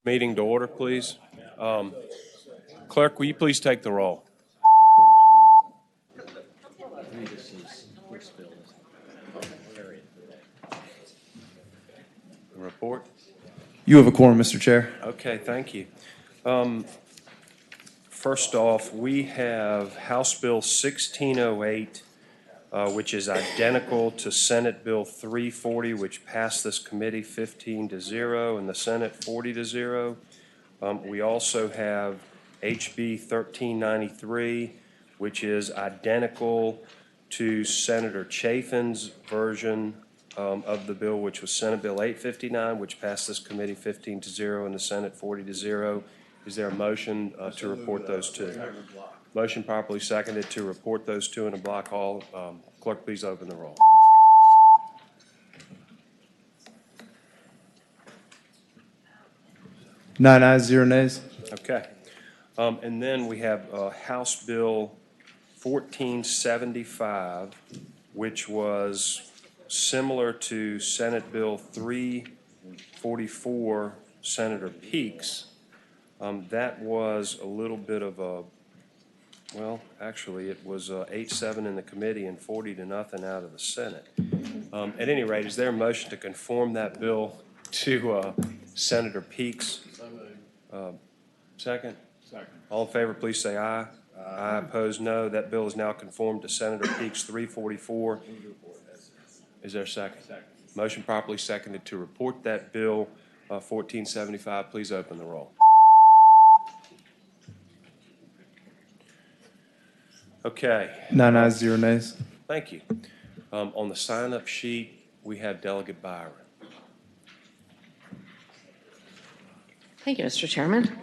Meeting to order, please. Clerk, will you please take the roll? Report. You have a quorum, Mr. Chair. Okay, thank you. First off, we have House Bill 1608, which is identical to Senate Bill 340, which passed this committee 15-0 and the Senate 40-0. We also have HB 1393, which is identical to Senator Chafin's version of the bill, which was Senate Bill 859, which passed this committee 15-0 and the Senate 40-0. Is there a motion to report those two? Motion properly seconded to report those two in a block. Hall. Clerk, please open the roll. Nine ayes, 0 nays. Okay. And then we have House Bill 1475, which was similar to Senate Bill 344, Senator Peaks. That was a little bit of a, well, actually, it was 8-7 in the committee and 40-0 out of the Senate. At any rate, is there a motion to conform that bill to Senator Peaks? Second? Second. All in favor, please say aye. Aye. Opposed, no. That bill is now conformed to Senator Peaks 344. Is there a second? Second. Motion properly seconded to report that bill 1475. Please open the roll. Okay. Nine ayes, 0 nays. Thank you. On the sign-up sheet, we have Delegate Byron. Thank you, Mr. Chairman.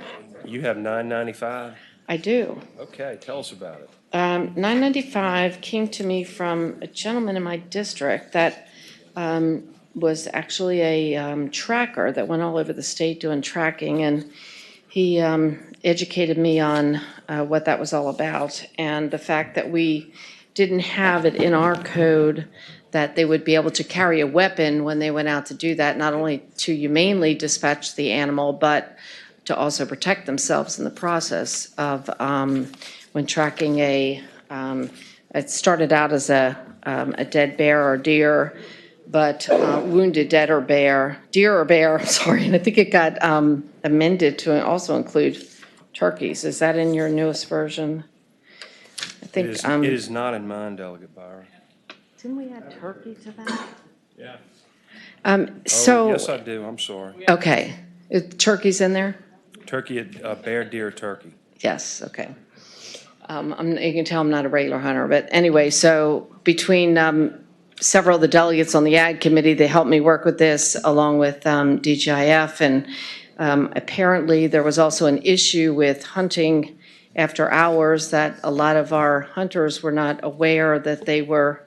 You have 995? I do. Okay, tell us about it. 995 came to me from a gentleman in my district that was actually a tracker that went all over the state doing tracking, and he educated me on what that was all about, and the fact that we didn't have it in our code that they would be able to carry a weapon when they went out to do that, not only to humanely dispatch the animal, but to also protect themselves in the process of when tracking it started out as a dead bear or deer, but wounded deer or bear, sorry, and I think it got amended to also include turkeys. Is that in your newest version? I think it is not in mine, Delegate Byron. Didn't we add turkey to that? Yeah. So. Yes, I do. I'm sorry. Okay. Turkey's in there? Turkey, bear, deer, turkey. Yes, okay. You can tell I'm not a regular hunter, but anyway, so between several of the delegates on the Ag Committee, they helped me work with this along with DGIF, and apparently there was also an issue with hunting after hours that a lot of our hunters were not aware that they were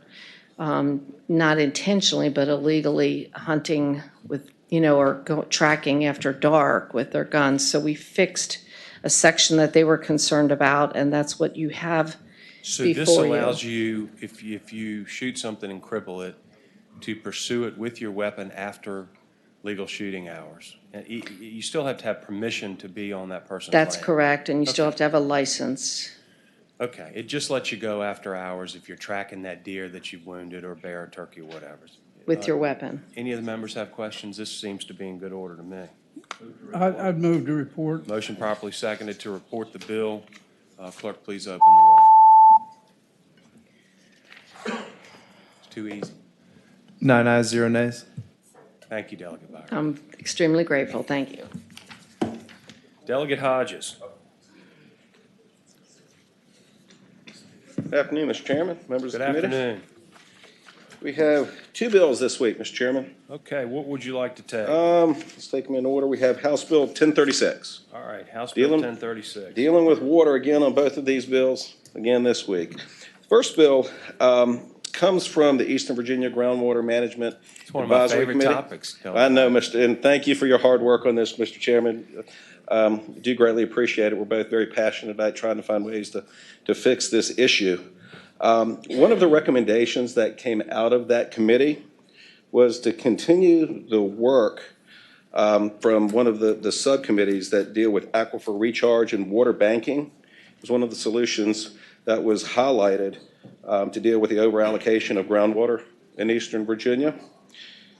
not intentionally but illegally hunting with, or tracking after dark with their guns. So we fixed a section that they were concerned about, and that's what you have So before this allows you, if you shoot something and cripple it, to pursue it with your weapon after legal shooting hours. And you still have to have permission to be on that person's land. That's correct, and you still have to have a license. Okay, it just lets you go after hours if you're tracking that deer that you've wounded or bear or turkey or whatever. With your weapon. Any of the members have questions? This seems to be in good order to me. I'd move to report. Motion properly seconded to report the bill. Clerk, please open the roll. It's too easy. Nine ayes, 0 nays. Thank you, Delegate Byron. I'm extremely grateful. Thank you. Delegate Hodges. Good afternoon, Mr. Chairman, members Good of the committee. afternoon. We have two bills this week, Mr. Chairman. Okay, what would you like to take? Let's take them in order. We have House Bill 1036. All right, House Bill Dealing- 1036. Dealing with water again on both of these bills, again this week. First bill comes from the Eastern Virginia Groundwater Management It's one of my Advisory favorite Committee. topics. I know, and thank you for your hard work on this, Mr. Chairman. Do greatly appreciate it. We're both very passionate about trying to find ways to fix this issue. One of the recommendations that came out of that committee was to continue the work from one of the subcommittees that deal with aquifer recharge and water banking. It was one of the solutions that was highlighted to deal with the overallocation of groundwater in Eastern Virginia.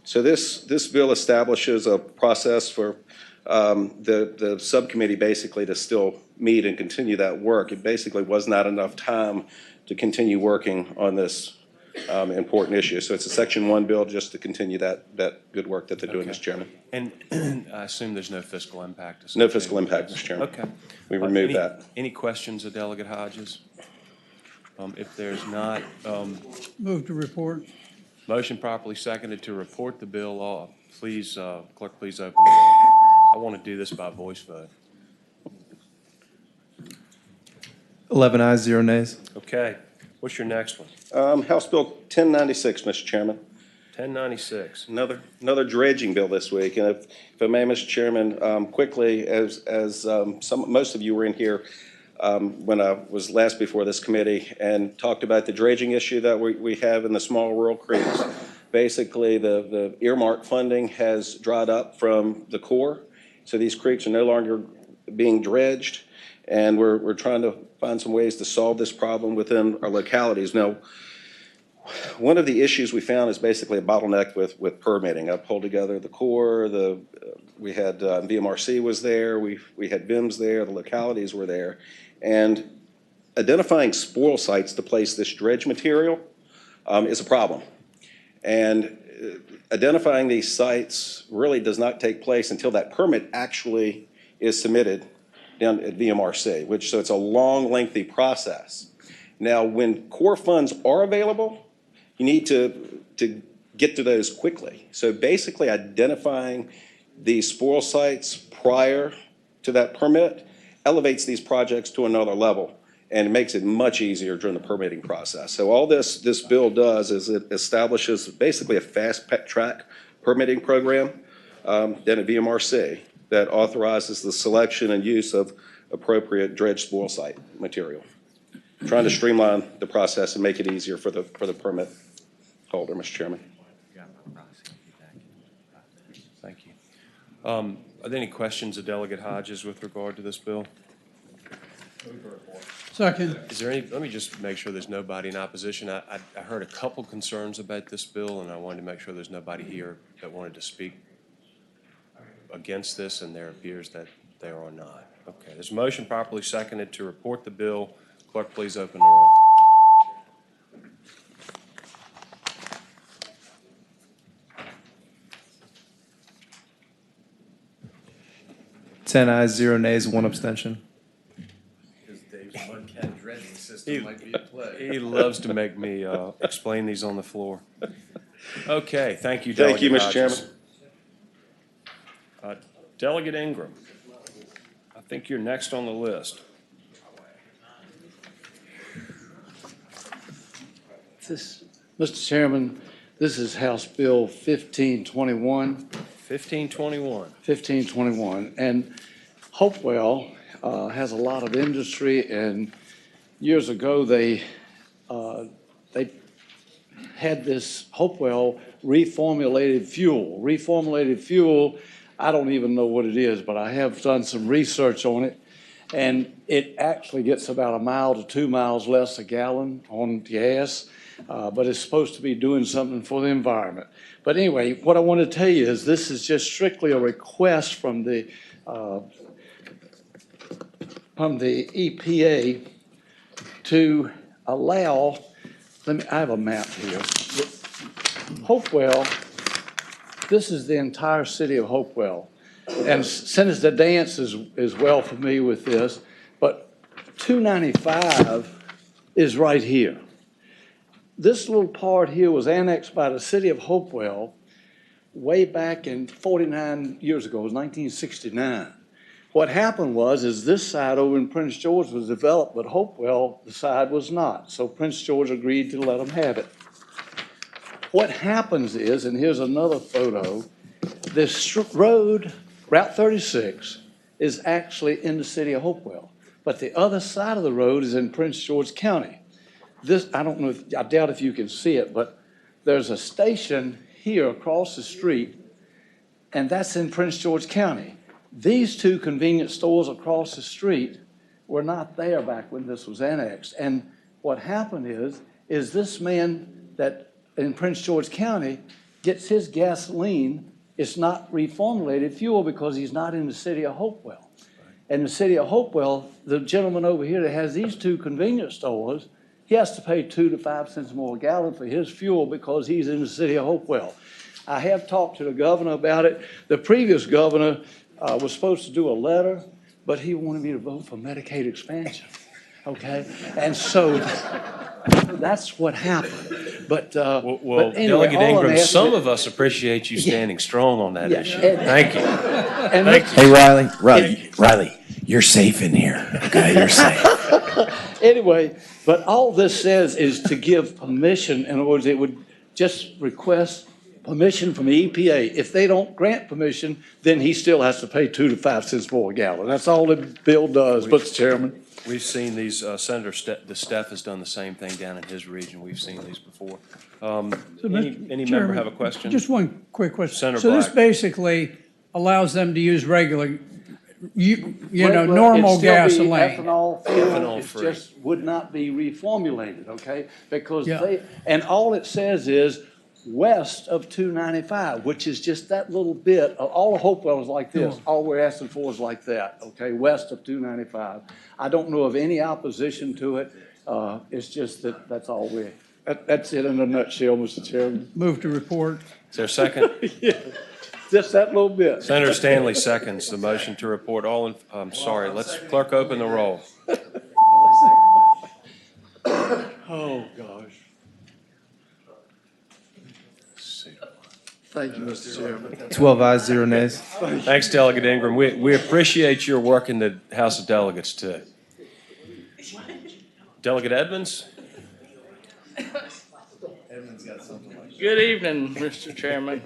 So this bill establishes a process for the subcommittee basically to still meet and continue that work. It basically was not enough time to continue working on this important issue. So it's a Section 1 bill just to continue that good work that they're doing, Mr. Chairman. And I assume there's no fiscal impact. No fiscal impact, Mr. Chairman. Okay. We removed that. Any questions of Delegate Hodges? If there's not, Move to report. motion properly seconded to report the bill. Please, clerk, please open the roll. I want to do this by voice vote. 11 ayes, 0 nays. Okay. What's your next one? House Bill 1096, Mr. Chairman. 1096. Another dredging bill this week. And if I may, Mr. Chairman, quickly, as most of you were in here when I was last before this committee and talked about the dredging issue that we have in the small rural creeks. Basically, the earmark funding has dried up from the Corps, so these creeks are no longer being dredged, and we're trying to find some ways to solve this problem within our localities. Now, one of the issues we found is basically a bottleneck with permitting. I pulled together the Corps, we had VMRC was there, we had VIMS there, the localities were there, and identifying spoil sites to place this dredge material is a problem. And identifying these sites really does not take place until that permit actually is submitted down at VMRC, so it's a long, lengthy process. Now, when Corps funds are available, you need to get to those quickly. So basically identifying these spoil sites prior to that permit elevates these projects to another level, and it makes it much easier during the permitting process. So all this bill does is it establishes basically a fast track permitting program down at VMRC that authorizes the selection and use of appropriate dredge spoil site material. Trying to streamline the process and make it easier for the permit holder, Mr. Chairman. Thank you. Are there any questions of Delegate Hodges with regard to this bill? Second. Is there any, let me just make sure there's nobody in opposition. I heard a couple concerns about this bill, and I wanted to make sure there's nobody here that wanted to speak against this, and there appears that there are not. Okay, there's a motion properly seconded to report the bill. Clerk, please open the roll. Ten ayes, 0 nays, 1 abstention. He loves to make me explain these on the floor. Okay, thank you, Thank Delegate you, Mr. Hodges. Chairman. Delegate Ingram, I think you're next on the list. Mr. Chairman, this is House Bill 1521. 1521. And Hopewell has a lot of industry, and years ago they had this Hopewell reformulated fuel. Reformulated fuel, I don't even know what it is, but I have done some research on it, and it actually gets about 1 mile to 2 miles less a gallon on gas, but it's supposed to be doing something for the environment. But anyway, what I want to tell you is this is just strictly a request from the EPA to allow, I have a map here. Hopewell, this is the entire city of Hopewell. And Senator Dance is well familiar with this, but 295 is right here. This little part here was annexed by the city of Hopewell way back in 49 years ago. It was 1969. What happened is this side over in Prince George was developed, but Hopewell, the side was not. So Prince George agreed to let them have it. What happens is, and here's another photo, this road, Route 36, is actually in the city of Hopewell, but the other side of the road is in Prince George County. This, I don't know, I doubt if you can see it, but there's a station here across the street and that's in Prince George County. These two convenience stores across the street were not there back when this was annexed. And what happened is this man that in Prince George County gets his gasoline, it's not reformulated fuel because he's not in the city of Hopewell. And the city of Hopewell, the gentleman over here that has these two convenience stores, he has to pay 2 to 5 cents more a gallon for his fuel because he's in the city of Hopewell. I have talked to the governor about it. The previous governor was supposed to do a letter, but he wanted me to vote for Medicaid expansion, okay? And so that's what happened. But, Well, but anyway, Delegate all I'm Ingram, asking- some of us appreciate you standing strong on that Yeah, issue. and- Thank you. and Thank look- you. Hey, Riley, you're safe in here. Okay, you're safe. Anyway, but all this says is to give permission. In other words, it would just request permission from the EPA. If they don't grant permission, then he still has to pay 2 to 5 cents more a gallon. That's all the bill does, Mr. Chairman. We've seen these, Senator DeSteph has done the same thing down in his region. We've seen these before. So, Any Mr. member Chairman, have a question? Just one quick question. Senator So this Black. basically allows them to use regular, Regular, normal it'd still be gasoline. Ethanol fuel, Ethanol it free. just would not be reformulated, okay? Because Yeah. and all it says is west of 295, which is just that little bit, all of Hopewell is like this. Yeah. All we're asking for is like that, okay, west of 295. I don't know of any opposition to it. It's just that's all that's it in a nutshell, Mr. Chairman. Move to report. Is there a second? Just that little bit. Senator Stanley seconds the motion to report all in, sorry, let's clerk open the roll. Oh, gosh. Thank you, Mr. Chairman. 12 ayes, 0 nays. Thanks, Delegate Ingram. We appreciate your work in the House of Delegates, too. Delegate Edmonds? Good evening, Mr. Chairman.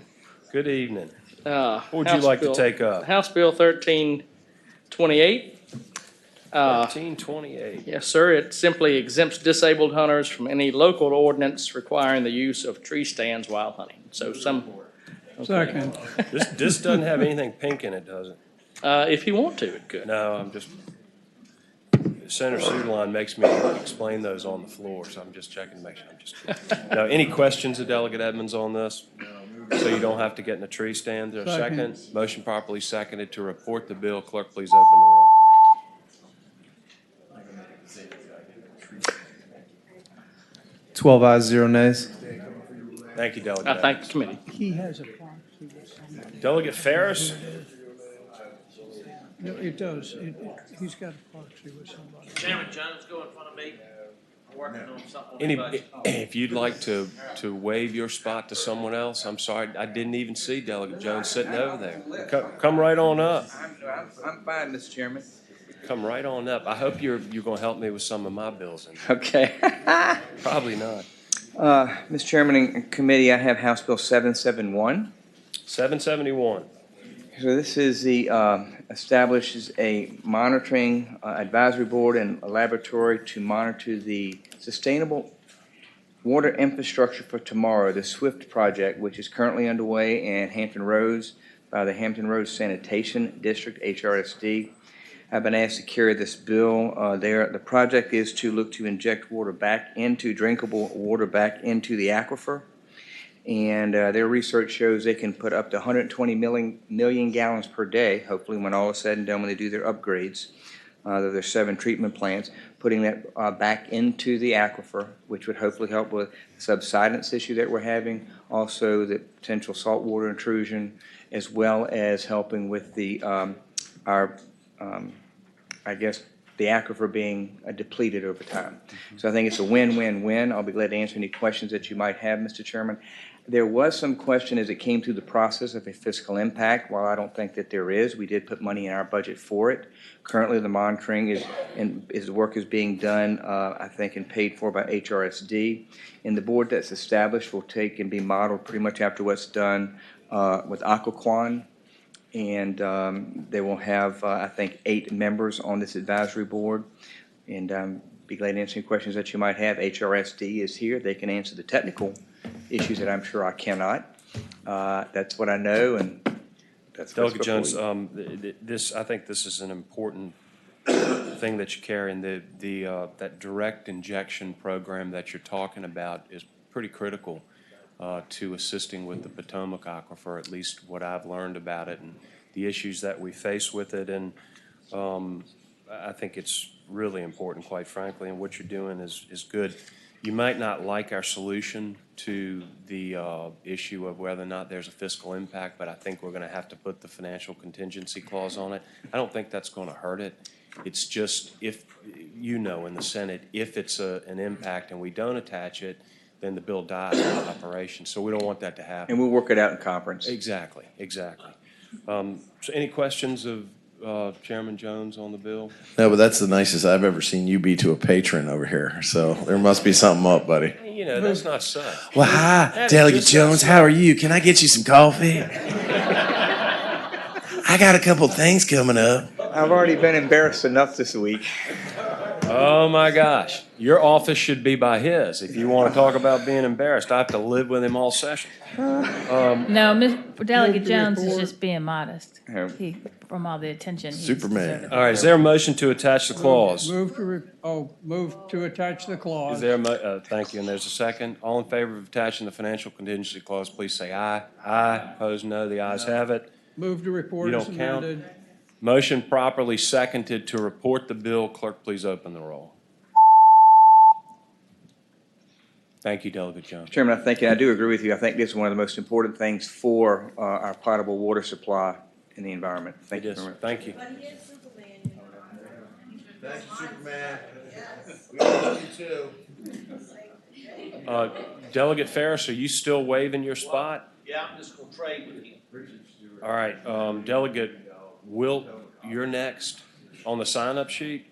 Good evening. What would you like to take up? House Bill 1328. 1328. Yes, sir. It simply exempts disabled hunters from any local ordinance requiring the use of tree stands while hunting. So Second. This doesn't have anything pink in it, does it? if you want to, it could. No, I'm just, Senator Sudline makes me explain those on the floor, so I'm just checking to make sure. I'm just kidding. Now, any questions of Delegate Edmonds on this? So you don't have to get in a tree stand? Is there a second? Motion properly seconded to report the bill. Clerk, please open the roll. Twelve ayes, 0 nays. Thank you, Delegate I thank Edmonds. the committee. He has a proxy with somebody. Delegate Ferris? No, it does. He's got a proxy with somebody. Chairman Jones, go in front of me. I'm working on something. on Any, the budget. if you'd like to waive your spot to someone else, I'm sorry, I didn't even see Delegate Jones sitting over there. Come right on up. I'm fine, Mr. Chairman. Come right on up. I hope you're gonna help me with some of my bills. Okay. Probably not. Mr. Chairman and committee, I have House Bill 771. 771. So this is the, establishes a monitoring advisory board and a laboratory to monitor the sustainable water infrastructure for tomorrow, the SWIFT project, which is currently underway in Hampton Roads by the Hampton Roads Sanitation District, HRSD. I've been asked to carry this bill there. The project is to look to inject water back into, drinkable water back into the aquifer. And their research shows they can put up to 120 million gallons per day, hopefully when all is said and done, when they do their upgrades. There's 7 treatment plants, putting that back into the aquifer, which would hopefully help with the subsidence issue that we're having, also the potential saltwater intrusion, as well as helping with the I guess, the aquifer being depleted over time. So I think it's a win-win-win. I'll be glad to answer any questions that you might have, Mr. Chairman. There was some question as it came through the process of a fiscal impact. While I don't think that there is, we did put money in our budget for it. Currently, the monitoring the work is being done, I think, and paid for by HRSD. And the board that's established will take and be modeled pretty much after what's done with Aquaquan. And they will have, I think, 8 members on this advisory board. And be glad to answer any questions that you might have. HRSD is here. They can answer the technical issues that I'm sure I cannot. That's what I know, and what's Delegate before Jones, you. I think this is an important thing that you carry, and that direct injection program that you're talking about is pretty critical to assisting with the Potomac aquifer, at least what I've learned about it and the issues that we face with it. And I think it's really important, quite frankly, and what you're doing is good. You might not like our solution to the issue of whether or not there's a fiscal impact, but I think we're going to have to put the financial contingency clause on it. I don't think that's going to hurt it. It's just if, in the Senate, if it's an impact and we don't attach it, then the bill dies in operation. So we don't want that to happen. And we'll work it out in conference. Exactly. So any questions of Chairman Jones on the bill? No, but that's the nicest I've ever seen you be to a patron over here. So there must be something up, buddy. That's not so. Well, hi, That is Delegate just not Jones. so. How are you? Can I get you some coffee? I got a couple things coming up. I've already been embarrassed enough this week. Oh, my gosh. Your office should be by his. If you want to talk about being embarrassed, I have to live with him all session. No, Delegate Jones is just being modest. Yeah. From all the attention. he's Superman. deserved. All right, is there a motion to attach the clause? Move to attach the clause. Is there thank you, and there's a second. All in favor of attaching the financial contingency clause, please say aye. Aye. Opposed, no. The ayes have it. Move to report You as don't count? amended. Motion properly seconded to report the bill. Clerk, please open the roll. Thank you, Delegate Jones. Chairman, I think, and I do agree with you, I think this is one of the most important things for our potable water supply in the environment. Thank you It is. very much. Thank you. Thank you, Superman. We love you too. Delegate Ferris, are you still waving your spot? Yeah, I'm just gonna trade with him. All right, Delegate Wilt, you're next on the sign-up sheet.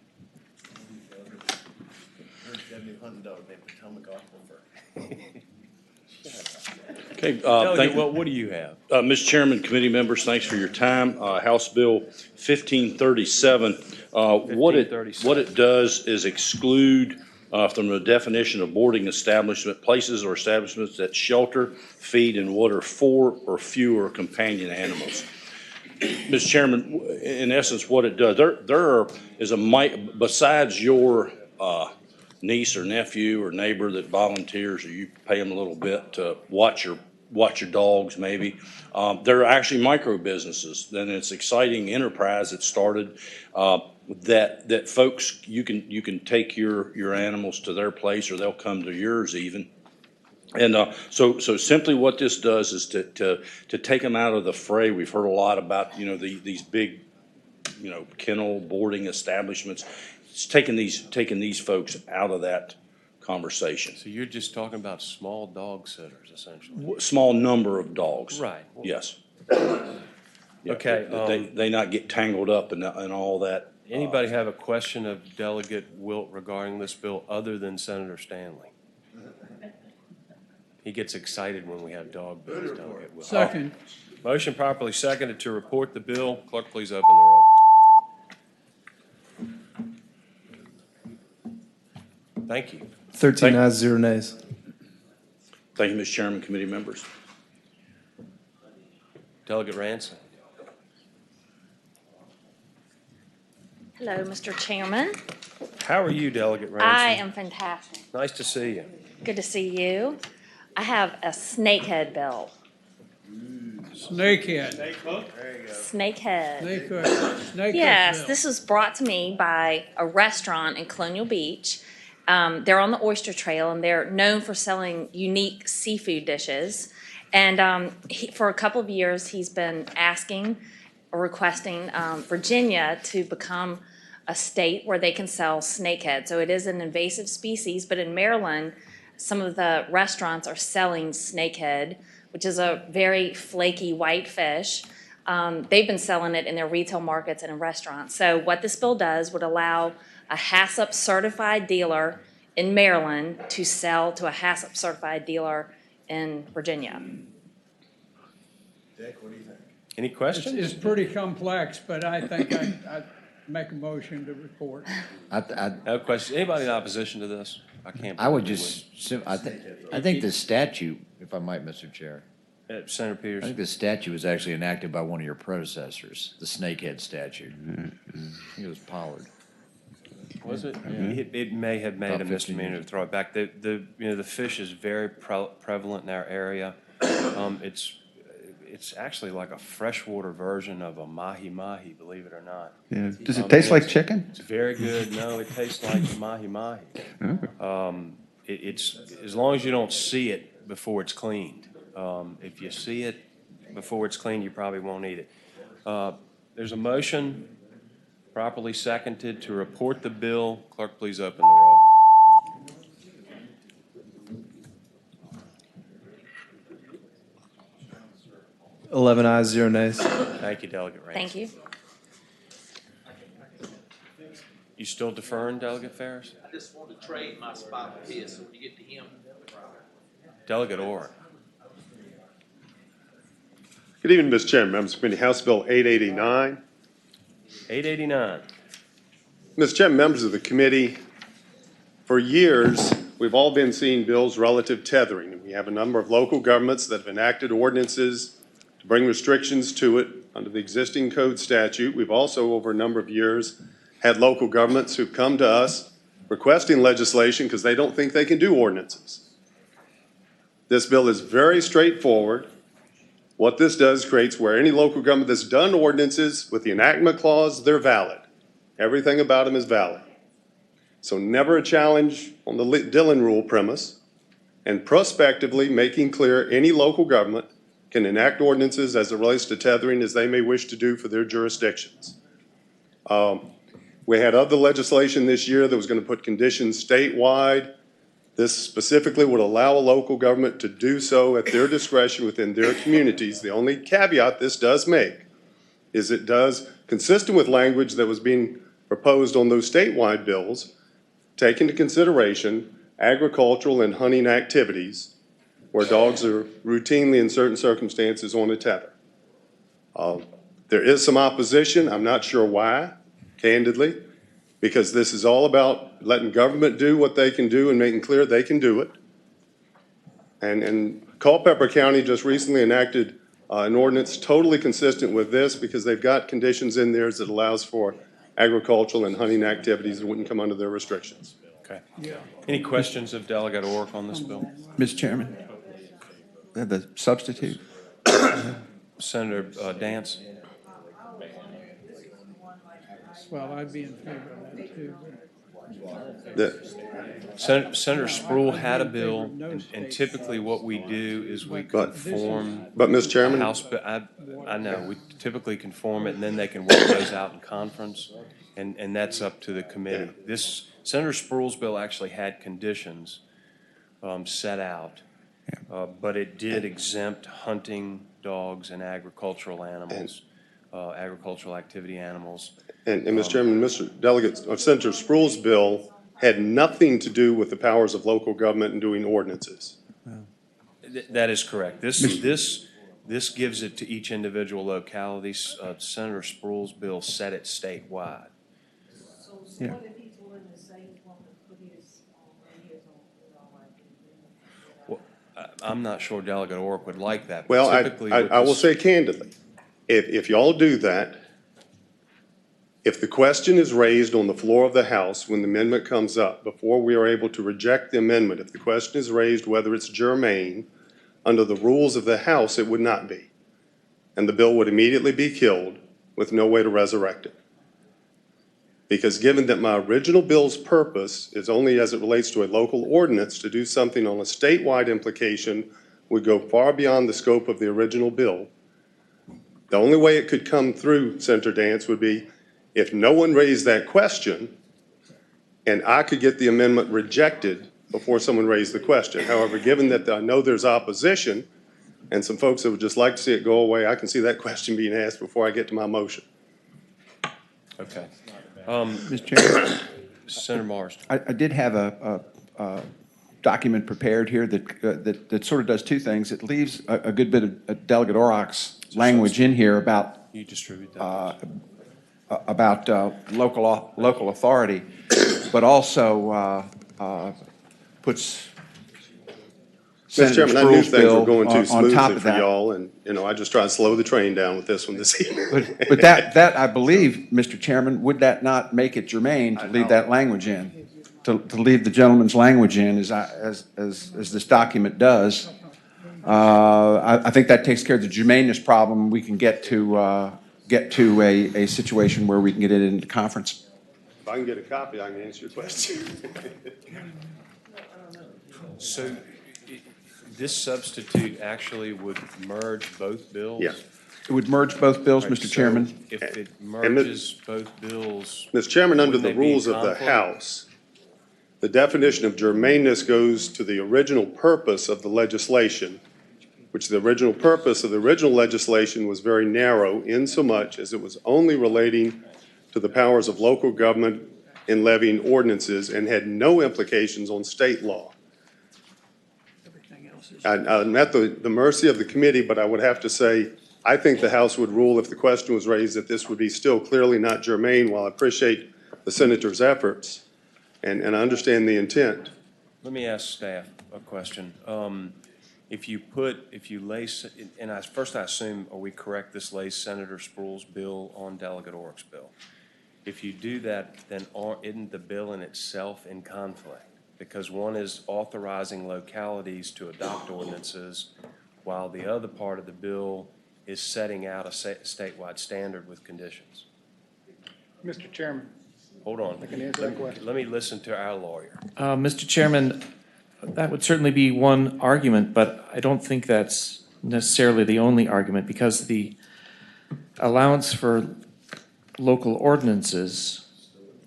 Okay, Delegate Wilt, what do you have? Mr. Chairman, committee members, thanks for your time. House Bill 1537. What it does is exclude from the definition of boarding establishment, places or establishments that shelter, feed, and water 4 or fewer companion animals. Mr. Chairman, in essence, what it does, there is besides your niece or nephew or neighbor that volunteers, or you pay them a little bit to watch your dogs maybe. There are actually micro businesses, and it's exciting enterprise that started that folks, you can take your animals to their place, or they'll come to yours even. And so simply what this does is to take them out of the fray. We've heard a lot about these big kennel boarding establishments. It's taking these folks out of that conversation. So you're just talking about small dog sitters, essentially? Small number of dogs. Right. Yes. Okay. They not get tangled up and all that. Anybody have a question of Delegate Wilt regarding this bill other than Senator Stanley? He gets excited when we have dog bills, Delegate Wilt. Second. Motion properly seconded to report the bill. Clerk, please open the roll. Thank you. 13 ayes, 0 nays. Thank you, Mr. Chairman, committee members. Delegate Ransom. Hello, Mr. Chairman. How are you, Delegate Ransom? I am fantastic. Nice to see you. Good to see you. I have a snakehead bill. Snakehead. Snakehead. Snakehead Yes, bill. this was brought to me by a restaurant in Colonial Beach. They're on the Oyster Trail, and they're known for selling unique seafood dishes. And for a couple of years, he's been asking or requesting Virginia to become a state where they can sell snakehead. So it is an invasive species, but in Maryland, some of the restaurants are selling snakehead, which is a very flaky white fish. They've been selling it in their retail markets and in restaurants. So what this bill does would allow a HACCP certified dealer in Maryland to sell to a HACCP certified dealer in Virginia. Dick, what do you think? Any questions? It's pretty complex, but I think I'd make a motion to report. No question. Anybody in opposition to this? I can't. I would believe just, I think the statute, if I might, Mr. Chair, Senator I Peters. think the statute was actually enacted by one of your predecessors, the snakehead statute. I think it was Pollard. Was it? It may have made About a 15 misdemeanor years to throw it back. The fish is very prevalent in our area. It's actually like a freshwater version of a mahi-mahi, believe it or not. Yeah. Does it taste like chicken? It's very good. No, it tastes like mahi-mahi. It's, as long as you don't see it before it's cleaned. If you see it before it's cleaned, you probably won't eat it. There's a motion properly seconded to report the bill. Clerk, please open the roll. Eleven ayes, 0 nays. Thank you, Delegate Reyes. Thank you. You still deferring, Delegate Ferris? I just want to trade my spot with his, so when you get to him. Delegate Orr. Good evening, Mr. Chairman, members of the committee. House Bill 889. 889. Mr. Chairman, members of the committee, for years, we've all been seeing bills relative tethering. And we have a number of local governments that have enacted ordinances to bring restrictions to it under the existing code statute. We've also, over a number of years, had local governments who've come to us requesting legislation because they don't think they can do ordinances. This bill is very straightforward. What this does creates where any local government that's done ordinances with the enactment clause, they're valid. Everything about them is valid. So never a challenge on the Dillon rule premise, and prospectively making clear any local government can enact ordinances as it relates to tethering as they may wish to do for their jurisdictions. We had other legislation this year that was going to put conditions statewide. This specifically would allow a local government to do so at their discretion within their communities. The only caveat this does make is it does, consistent with language that was being proposed on those statewide bills, take into consideration agricultural and hunting activities where dogs are routinely in certain circumstances on a tether. There is some opposition. I'm not sure why, candidly, because this is all about letting government do what they can do and making clear they can do it. And Culpeper County just recently enacted an ordinance totally consistent with this because they've got conditions in there that allows for agricultural and hunting activities that wouldn't come under their restrictions. Okay. Any questions of Delegate Orr on this bill? Mr. Chairman, we have a substitute. Senator Dance? Well, I'd be in favor of that too. Senator Sproul had a bill, and typically what we do is we conform. But Mr. Chairman, House, I know, we typically conform it, and then they can work those out in conference, and that's up to the committee. This, Senator Sproul's bill actually had conditions set out, but it did exempt hunting dogs and agricultural animals, agricultural activity animals. And Mr. Chairman, Mr. Delegate, Senator Sproul's bill had nothing to do with the powers of local government in doing ordinances. That is correct. This gives it to each individual locality. Senator Sproul's bill set it statewide. Yeah. Well, I'm not sure Delegate Orr would like that. Well, I will say candidly, if y'all do that, if the question is raised on the floor of the House when the amendment comes up, before we are able to reject the amendment, if the question is raised whether it's germane, under the rules of the House, it would not be. And the bill would immediately be killed with no way to resurrect it. Because given that my original bill's purpose is only as it relates to a local ordinance, to do something on a statewide implication would go far beyond the scope of the original bill. The only way it could come through, Senator Dance, would be if no one raised that question and I could get the amendment rejected before someone raised the question. However, given that I know there's opposition and some folks that would just like to see it go away, I can see that question being asked before I get to my motion. Okay. Mr. Chairman, Senator Marsden. I did have a document prepared here that sort of does two things. It leaves a good bit of Delegate Orrock's language in here about You distribute that. Local authority, but also puts Mr. Senator Chairman, I knew Sproul's things were bill going too on top smoothly of for that. y'all, and, I just tried to slow the train down with this one this evening. But that, I believe, Mr. Chairman, would that not make it germane to leave that language in? To leave the gentleman's language in as this document does? I think that takes care of the germaneness problem. We can get to a situation where we can get it into conference. If I can get a copy, I can answer your question. So this substitute actually would merge both bills? Yeah. It would merge both bills, All right, Mr. Chairman. so if it merges both bills. Mr. Chairman, under wouldn't the they be in rules of the conflict? House, the definition of germaneness goes to the original purpose of the legislation, which the original purpose of the original legislation was very narrow insomuch as it was only relating to the powers of local government in levying ordinances and had no implications on state law. I'm at the mercy of the committee, but I would have to say, I think the House would rule if the question was raised that this would be still clearly not germane. While I appreciate the senator's efforts and I understand the intent. Let me ask staff a question. If you lay, and first I assume, are we correct, this lays Senator Sproul's bill on Delegate Orrick's bill? If you do that, then isn't the bill in itself in conflict? Because one is authorizing localities to adopt ordinances, while the other part of the bill is setting out a statewide standard with conditions. Mr. Chairman. Hold on. I can answer that question. Let me listen to our lawyer. Mr. Chairman, that would certainly be one argument, but I don't think that's necessarily the only argument, because the allowance for local ordinances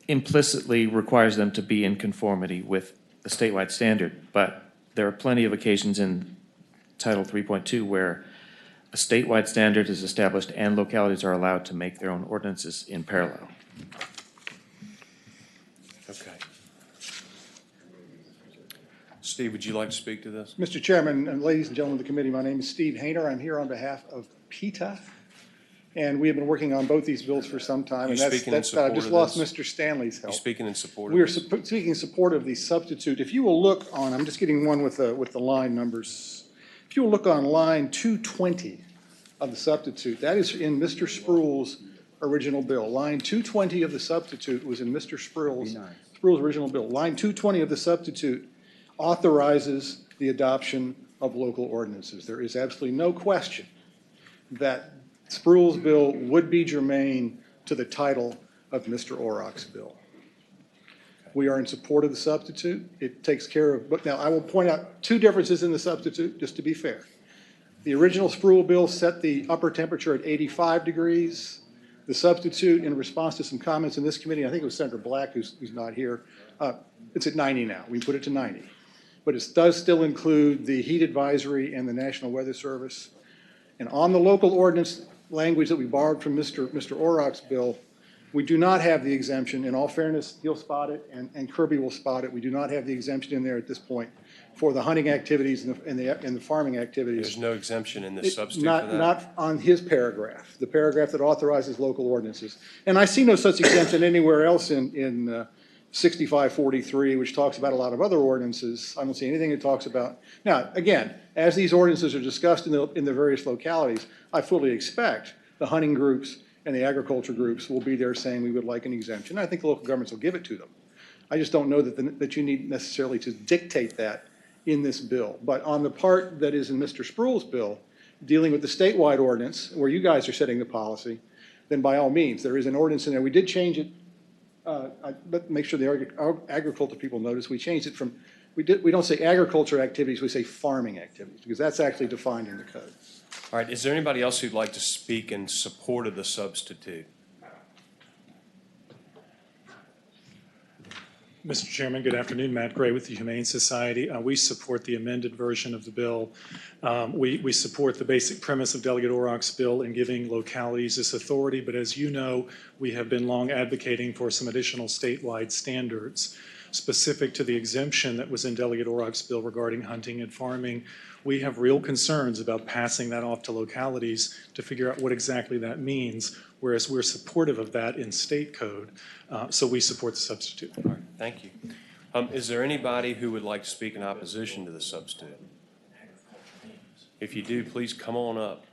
implicitly requires them to be in conformity with the statewide standard. But there are plenty of occasions in Title 3.2 where a statewide standard is established and localities are allowed to make their own ordinances in parallel. Okay. Steve, would you like to speak to this? Mr. Chairman, and ladies and gentlemen of the committee, my name is Steve Hayner. I'm here on behalf of PETA, and we have been working on both these bills for some time. You And speaking in I support just of lost this? Mr. Stanley's help. You speaking in support of We are this? speaking in support of the substitute. If you will look on, I'm just getting one with the line numbers. If you will look on line 220 of the substitute, that is in Mr. Sproul's original bill. Line 220 of the substitute was in Mr. Sproul's original bill. Line 220 of the substitute authorizes the adoption of local ordinances. There is absolutely no question that Sproul's bill would be germane to the title of Mr. Orrock's bill. We are in support of the substitute. It takes care of, but now I will point out two differences in the substitute, just to be fair. The original Sproul bill set the upper temperature at 85 degrees. The substitute, in response to some comments in this committee, I think it was Senator Black who's not here, it's at 90 now. We put it to 90. But it does still include the heat advisory and the National Weather Service. And on the local ordinance language that we borrowed from Mr. Orrock's bill, we do not have the exemption. In all fairness, he'll spot it and Kirby will spot it. We do not have the exemption in there at this point for the hunting activities and the farming activities. There's no exemption in this substitute for that? Not on his paragraph, the paragraph that authorizes local ordinances. And I see no such exemption anywhere else in 6543, which talks about a lot of other ordinances. I don't see anything that talks about. Now, again, as these ordinances are discussed in the various localities, I fully expect the hunting groups and the agriculture groups will be there saying we would like an exemption. I think the local governments will give it to them. I just don't know that you need necessarily to dictate that in this bill. But on the part that is in Mr. Sproul's bill, dealing with the statewide ordinance, where you guys are setting the policy, then by all means, there is an ordinance in there. We did change it. Let make sure the agriculture people notice. We changed it from, we don't say agriculture activities, we say farming activities, because that's actually defined in the code. All right, is there anybody else who'd like to speak in support of the substitute? Mr. Chairman, good afternoon. Matt Gray with the Humane Society. We support the amended version of the bill. We support the basic premise of Delegate Orrock's bill in giving localities this authority, but as you know, we have been long advocating for some additional statewide standards specific to the exemption that was in Delegate Orrock's bill regarding hunting and farming. We have real concerns about passing that off to localities to figure out what exactly that means, whereas we're supportive of that in state code. So we support the substitute. All right, thank you. Is there anybody who would like to speak in opposition to the substitute? If you do, please come on up.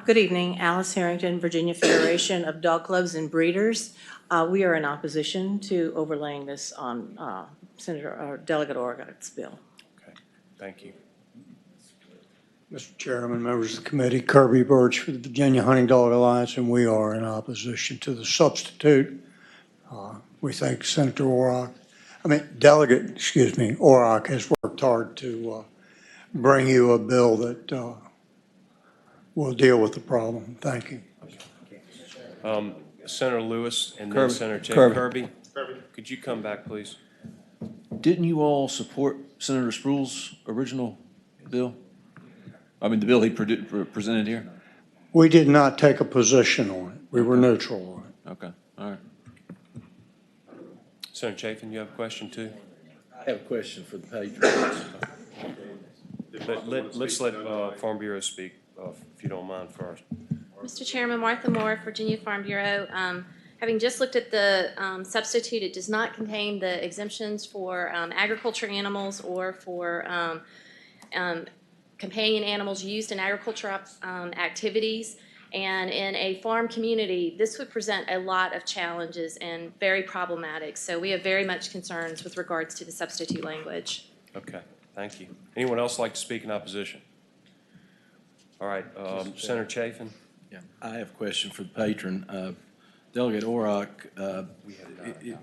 Good evening, Alice Harrington, Virginia Federation of Dog Clubs and Breeders. We are in opposition to overlaying this on Delegate Orrock's bill. Okay, thank you. Mr. Chairman, members of the committee, Kirby Birch for the Virginia Hunting Dog Alliance, and we are in opposition to the substitute. We think Senator Delegate Orrock has worked hard to bring you a bill that will deal with the problem. Thank you. Senator Lewis and then Kirby. Senator Jay Kirby. Kirby, could you come back, please? Didn't you all support Senator Spruill's original bill? I mean, the bill he presented here? We did not take a position on it. We were neutral on it. Okay, all right. Senator Chafin, you have a question too? I have a question for the patrons. Let's let Farm Bureau speak, if you don't mind first. Mr. Chairman, Martha Moore, Virginia Farm Bureau. Having just looked at the substitute, it does not contain the exemptions for agriculture animals or for companion animals used in agriculture activities. And in a farm community, this would present a lot of challenges and very problematic. So we have very much concerns with regards to the substitute language. Okay, thank you. Anyone else like to speak in opposition? All right, Senator Chafin. Yeah, I have a question for the patron. Delegate Orrock,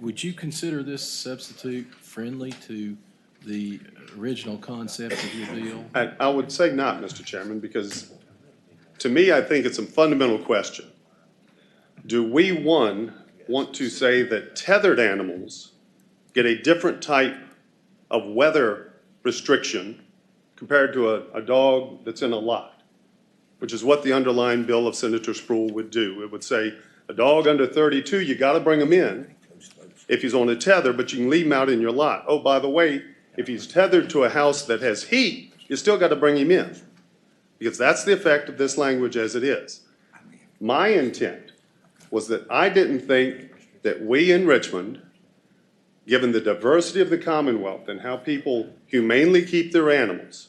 would you consider this substitute friendly to the original concept of your bill? I would say not, Mr. Chairman, because to me, I think it's a fundamental question. Do we, one, want to say that tethered animals get a different type of weather restriction compared to a dog that's in a lot, which is what the underlying bill of Senator Spruill would do. It would say a dog under 32, you got to bring him in if he's on a tether, but you can leave him out in your lot. Oh, by the way, if he's tethered to a house that has heat, you still got to bring him in, because that's the effect of this language as it is. My intent was that I didn't think that we in Richmond, given the diversity of the Commonwealth and how people humanely keep their animals,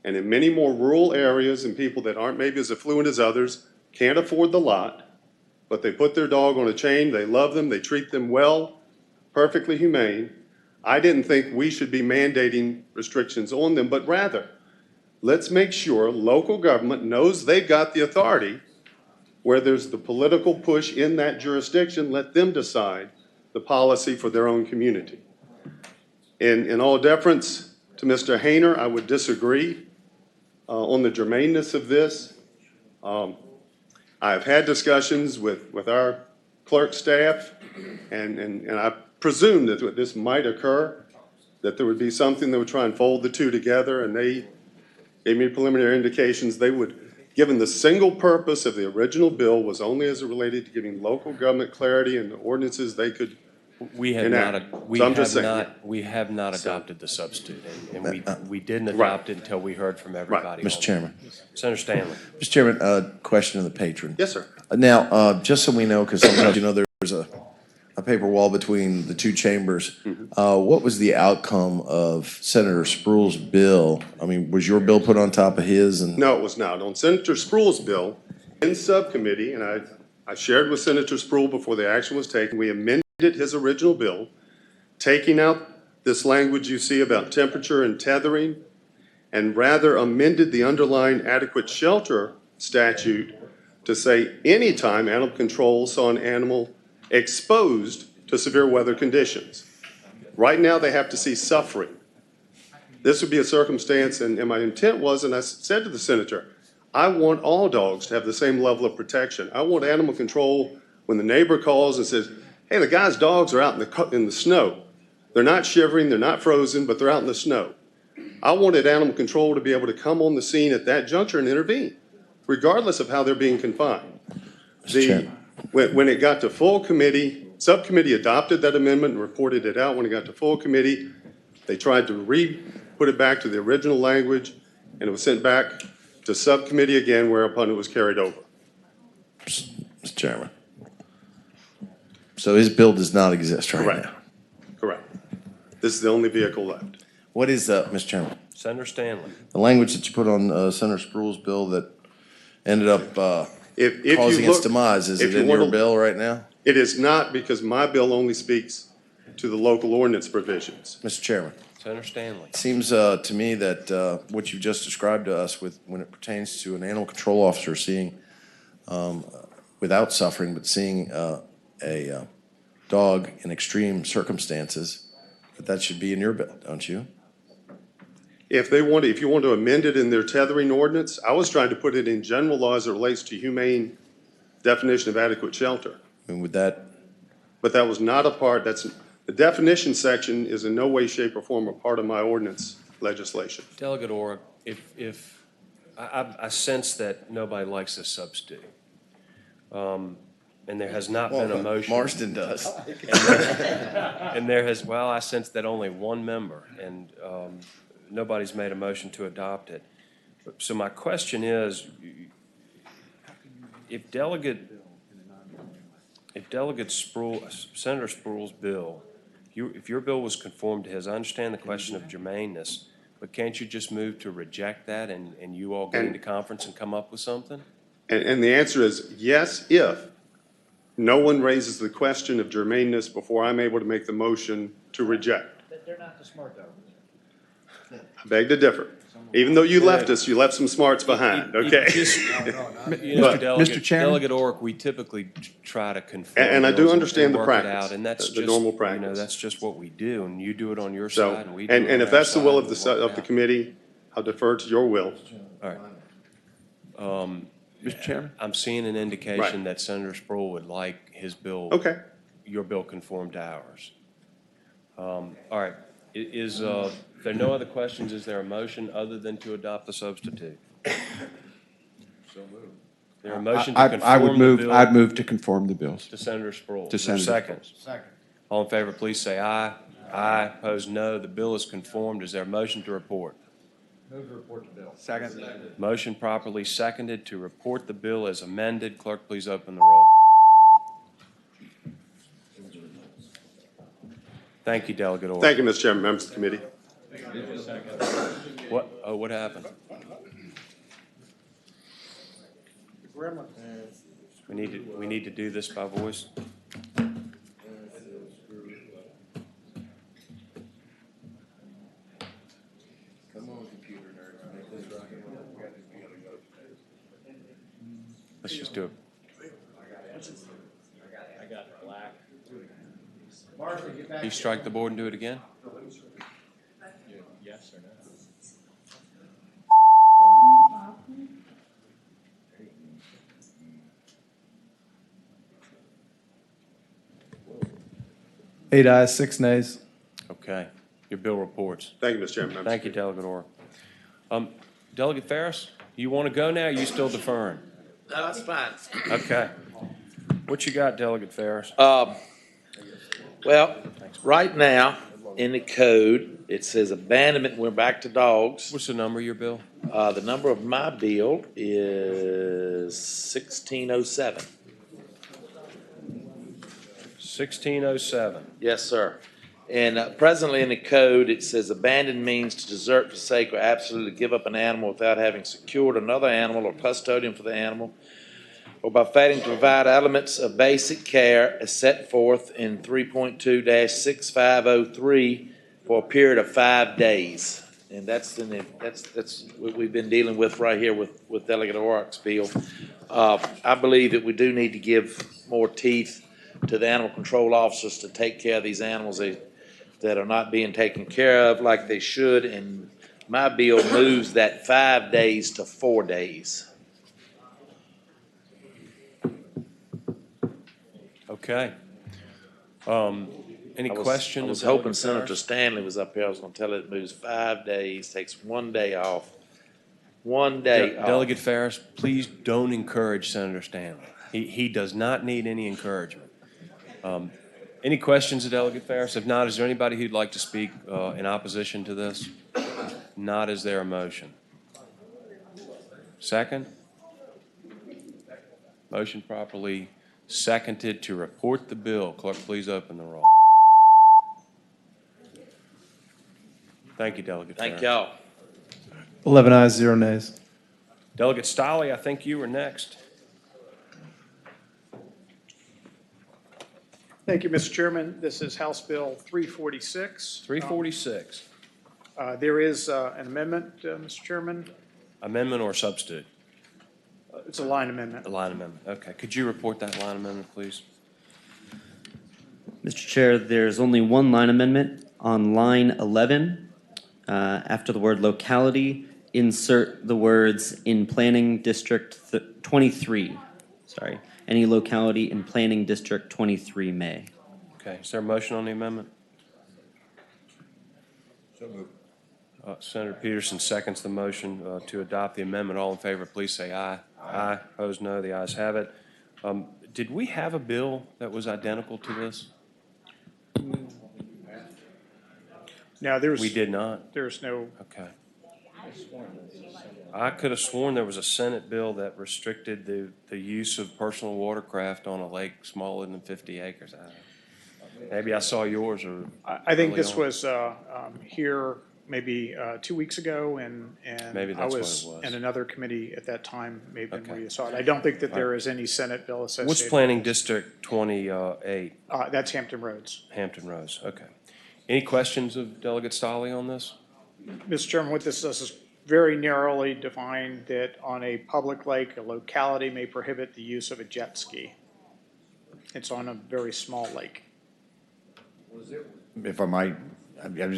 and in many more rural areas and people that aren't maybe as affluent as others can't afford the lot, but they put their dog on a chain, they love them, they treat them well, perfectly humane. I didn't think we should be mandating restrictions on them, but rather, let's make sure local government knows they've got the authority. Where there's the political push in that jurisdiction, let them decide the policy for their own community. In all deference to Mr. Hayner, I would disagree on the germaneness of this. I've had discussions with our clerk staff, and I presume that this might occur, that there would be something that would try and fold the two together, and they gave me preliminary indications they would, given the single purpose of the original bill was only as it related to giving local government clarity and the ordinances they could We have enact. not, we have not adopted the substitute, and we didn't adopt it until we heard from everybody. Mr. Chairman. Senator Stanley. Mr. Chairman, question of the patron. Yes, sir. Now, just so we know, because sometimes, there's a paper wall between the two chambers. What was the outcome of Senator Spruill's bill? I mean, was your bill put on top of his? And No, it was not. On Senator Spruill's bill, in subcommittee, and I shared with Senator Spruill before the action was taken, we amended his original bill, taking out this language you see about temperature and tethering, and rather amended the underlying adequate shelter statute to say anytime animal control saw an animal exposed to severe weather conditions. Right now, they have to see suffering. This would be a circumstance, and my intent was, and I said to the senator, I want all dogs to have the same level of protection. I want animal control when the neighbor calls and says, hey, the guy's dogs are out in the snow. They're not shivering, they're not frozen, but they're out in the snow. I wanted animal control to be able to come on the scene at that juncture and intervene, regardless of how they're being confined. When it got to full committee, subcommittee adopted that amendment and reported it out. When it got to full committee, they tried to put it back to the original language, and it was sent back to subcommittee again, whereupon it was carried over. Mr. Chairman. So his bill does not exist right Correct. now. Correct. This is the only vehicle left. What is, Mr. Chairman, Senator Stanley. the language that you put on Senator Spruill's bill that ended up If you causing its look- demise, is if it you in want your to- bill right now? It is not, because my bill only speaks to the local ordinance provisions. Mr. Chairman. Senator Stanley. It seems to me that what you just described to us with, when it pertains to an animal control officer seeing, without suffering, but seeing a dog in extreme circumstances, that should be in your bill, don't you? If you want to amend it in their tethering ordinance, I was trying to put it in general law as it relates to humane definition of adequate shelter. And would that, But that was not a part, the definition section is in no way, shape, or form a part of my ordinance legislation. Delegate Orr, if I sense that nobody likes this substitute. And there has not been a motion. Marston does. And there has, well, I sense that only one member, and nobody's made a motion to adopt it. So my question is, if Senator Spruill's bill, if your bill was conformed to his, I understand the question of germaneness, but can't you just move to reject that and you all get into conference and come up with something? And the answer is yes, if no one raises the question of germaneness before I'm able to make the motion to reject. They're not the smart dog. I beg to differ. Even though you left us, you left some smarts behind, okay? You know, Mr. Chairman? Delegate Orrick, we typically try to conform. And I do bills understand the work it practice, out, and that's the just, normal you know, practice. that's just what we do, and you do it on your So, side, and we do it on and if our that's the will side, of and we work the it out. committee, I'll defer to your will. All right. Mr. Chairman? I'm seeing an indication that Senator Spruill would like his bill. Okay. Your bill conformed to ours. All right. Is there no other questions? Is there a motion other than to adopt the substitute? There a motion to I conform would the move, bill I'd move to conform the bills. to Senator Spruill? To Is there a Senator second? Second. All in favor, please say aye. Aye. Opposed, no. The bill is conformed. Is there a motion to report? Move to report the bill. Second. Motion properly seconded to report the bill as amended. Clerk, please open the roll. Thank you, Delegate Orr. Thank you, Mr. Chairman, members of the committee. What, oh, what happened? We need to do this by voice? Let's just do it. I got black. You strike the board and do it again? Yes or no? Eight ayes, 6 nays. Okay. Your bill reports. Thank you, Mr. Chairman. members of Thank you, Delegate Orr. Delegate Ferris, you want to go now, or are you still deferring? No, that's fine. Okay. What you got, Delegate Ferris? Well, right now, in the code, it says abandonment, we're back to dogs. What's the number of your bill? The number of my bill is 1607. 1607. Yes, sir. And presently in the code, it says abandon means to desert, forsake, or absolutely give up an animal without having secured another animal or custodian for the animal, or by failing to provide elements of basic care as set forth in 3.2-6503 for a period of 5 days. And that's what we've been dealing with right here with Delegate Orrick's bill. I believe that we do need to give more teeth to the animal control officers to take care of these animals that are not being taken care of like they should. And my bill moves that 5 days to 4 days. Okay. Any question? I was hoping Senator Stanley was up here. I was going to tell it moves 5 days, takes 1 day off. 1 day off. Delegate Ferris, please don't encourage Senator Stanley. He does not need any encouragement. Any questions of Delegate Ferris? If not, is there anybody who'd like to speak in opposition to this? Not, is there a motion? Second? Motion properly seconded to report the bill. Clerk, please open the roll. Thank you, Delegate Thank Farrar. y'all. 11 ayes, 0 nays. Delegate Stolly, I think you were next. Thank you, Mr. Chairman. This is House Bill 346. 346. There is an amendment, Mr. Chairman. Amendment or substitute? It's a line amendment. A line amendment. Okay. Could you report that line amendment, please? Mr. Chair, there's only one line amendment on line 11. After the word locality, insert the words in Planning District 23. Sorry, any locality in Planning District 23 may. Okay. Is there a motion on the amendment? So moved. Senator Peterson seconds the motion to adopt the amendment. All in favor, please say aye. Aye. Opposed, no. The ayes have it. Did we have a bill that was identical to this? Now, We did not. There's no. Okay. I could have sworn there was a Senate bill that restricted the use of personal watercraft on a lake smaller than 50 acres. Maybe I saw yours or. I think this on. was here maybe 2 weeks ago, and Maybe I that's was what it was. in another committee at that time, maybe Okay. where you saw it. I don't think that All there right. is any Senate bill associated. What's Planning District 28? That's Hampton Roads. Hampton Roads, okay. Any questions of Delegate Stolly on this? Mr. Chairman, what this does is very narrowly define that on a public lake, a locality may prohibit the use of a jet ski. It's on a very small lake. If I might,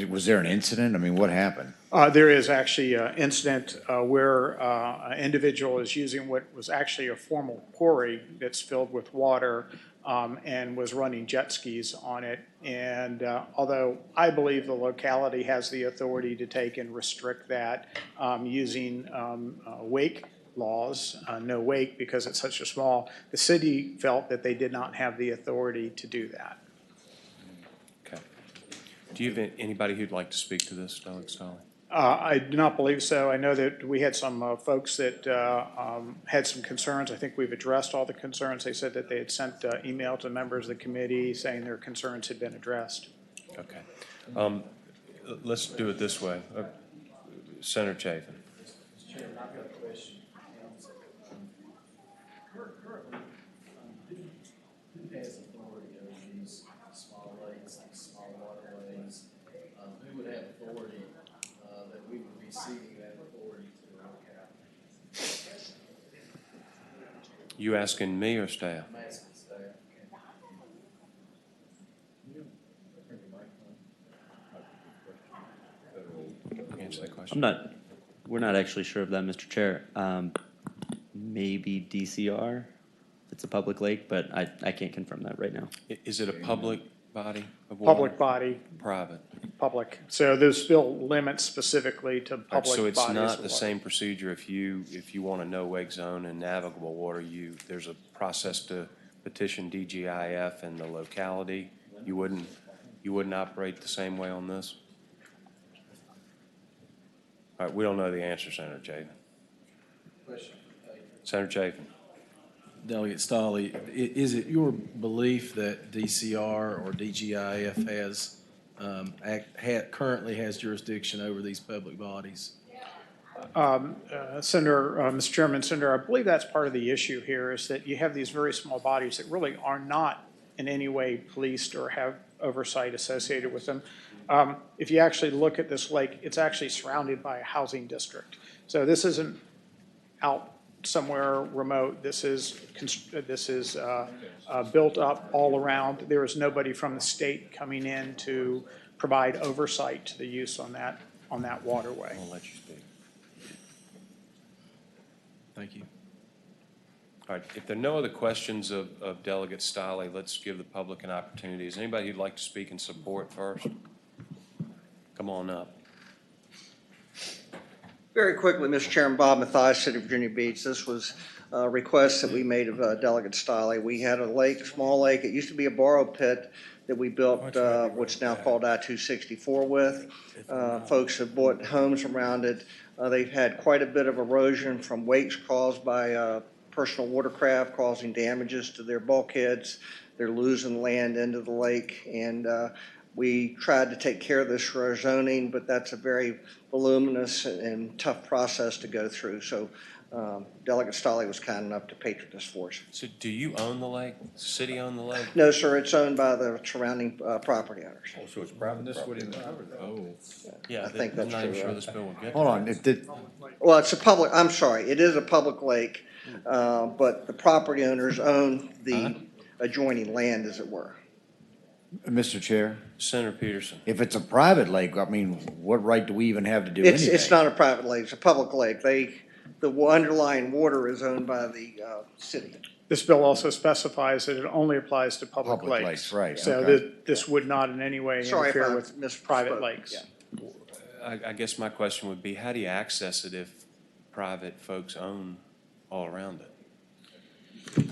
was there an incident? I mean, what happened? There is actually an incident where an individual is using what was actually a formal quarry that's filled with water and was running jet skis on it. And although I believe the locality has the authority to take and restrict that using wake laws, no wake because it's such a small, the city felt that they did not have the authority to do that. Okay. Do you have anybody who'd like to speak to this, Delegate Stolly? I do not believe so. I know that we had some folks that had some concerns. I think we've addressed all the concerns. They said that they had sent email to members of the committee saying their concerns had been addressed. Okay. Let's do it this way. Senator Chafin. Who would have authority that we would be ceding that authority to the locality? You asking me or staff? I'm asking staff. Answer that question. We're not actually sure of that, Mr. Chair. Maybe DCR, if it's a public lake, but I can't confirm that right now. Is it a public body of water? Public body. Private. Public. So this bill limits specifically to public bodies. So it's not the of same procedure if you want a no wake zone and navigable water, there's a process to petition DGIF and the locality. You wouldn't operate the same way on this? All right, we don't know the answer, Senator Chafin. Senator Chafin. Delegate Stolly, is it your belief that DCR or DGIF has currently has jurisdiction over these public bodies? Mr. Chairman, Senator, I believe that's part of the issue here is that you have these very small bodies that really are not in any way policed or have oversight associated with them. If you actually look at this lake, it's actually surrounded by a housing district. So this isn't out somewhere remote. This is built up all around. There is nobody from the state coming in to provide oversight to the use on that waterway. I'll let you speak. Thank you. All right, if there are no other questions of Delegate Stolly, let's give the public an opportunity. Is anybody who'd like to speak in support first? Come on up. Very quickly, Mr. Chairman, Bob Mathias, City of Virginia Beach. This was a request that we made of Delegate Stolly. We had a lake, a small lake. It used to be a borrow pit that we built, what's now called I-264 with. Folks have bought homes around it. They've had quite a bit of erosion from wakes caused by personal watercraft causing damages to their bulkheads. They're losing land into the lake, and we tried to take care of this for our zoning, but that's a very voluminous and tough process to go through. So Delegate Stolley was kind enough to patron this for us. So do you own the lake? Does the city own the lake? No, sir, it's owned by the surrounding property owners. Oh, so it's private property. Oh. Yeah, I think I'm that's not even true, sure right? this bill will get. Hold on, if the, Well, it's a public, I'm sorry, it is a public lake, but the property owners own the adjoining land, as it were. Mr. Chair, Senator Peterson. if it's a private lake, I mean, what right do we even have to do anything? It's not a private lake, it's a public lake. The underlying water is owned by the city. This bill also specifies that it only applies to public Public lakes. lakes, right, So okay. this would not in any way Sorry if interfere I with misspoke. private lakes. Yeah. I guess my question would be, how do you access it if private folks own all around it?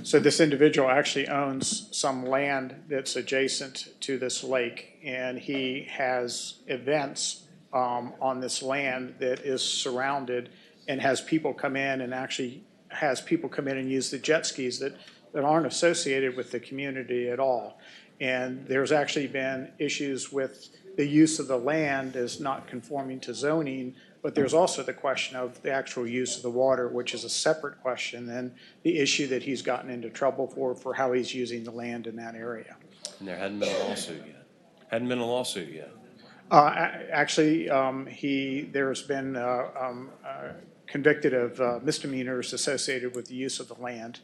So this individual actually owns some land that's adjacent to this lake, and he has events on this land that is surrounded and has people come in and actually has people come in and use the jet skis that aren't associated with the community at all. And there's actually been issues with the use of the land as not conforming to zoning, but there's also the question of the actual use of the water, which is a separate question than the issue that he's gotten into trouble for how he's using the land in that area. And there hadn't been a lawsuit yet. Hadn't been a lawsuit yet. Actually, there's been convicted of misdemeanors associated with the use of the land.